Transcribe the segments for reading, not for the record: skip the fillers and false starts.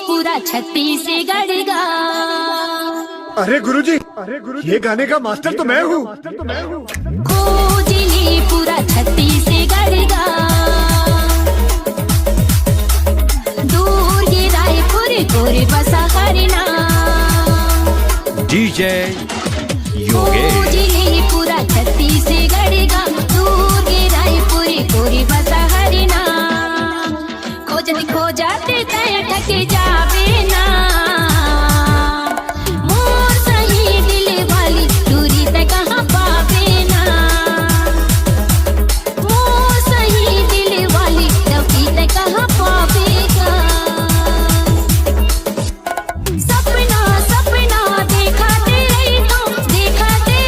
पूरा छत्तीसगढ़ गा। अरे गुरुजी, ये गाने का मास्टर तो मैं हूँ। खोजली पूरा छत्तीसगढ़ गा। दूर के रायपुर गोरे बसा हरना। डीजे योगेश। खोजली पूरा छत्तीसगढ़ गा। दूर के रायपुर गोरे बसा हरना। खोजते तय ठक जावे ना। मोर सही दिल वाली दूरी पे कहाँ पावे ना। मोर सही दिल वाली दूरी पे कहाँ पावेगा। सपना सपना देखाते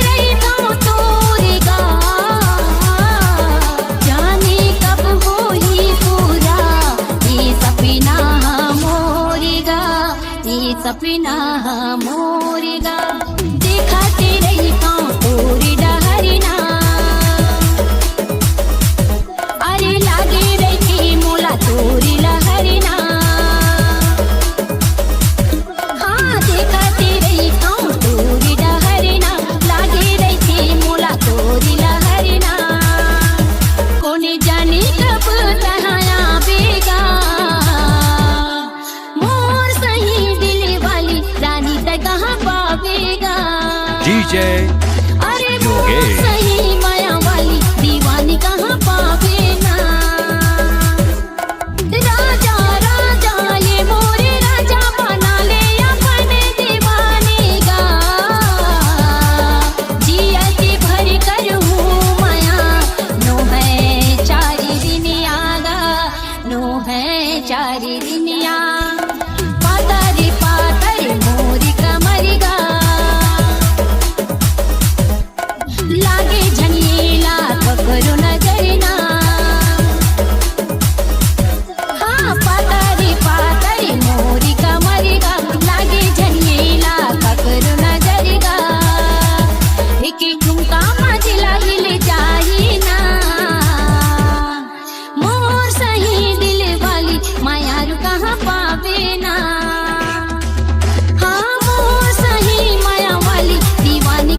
रही तो तोरेगा। जाने कब हो ही पूरा ये सपना मोरेगा। ये सपना मोरेगा। देखाते रही तो तोरे डहरना। अरे लागे रही मोला तोरे लहरना। हाँ देखाते रही तो तोरे डहरना। लागे रही मोला तोरे लहरना। कोने जाने कब तहाँ आवेगा। मोर सही दिल वाली रानी तक कहाँ पावेगा। डीजे अरे मोर योगेश। सही माया वाली दीवानी कहाँ पावेगा। राजा राजा ये मोरे राजा बना ले अपने दीवाने गा। जिया के भर कर हूँ माया। नो है चार दिन आगा। नो है चार दिन आगा।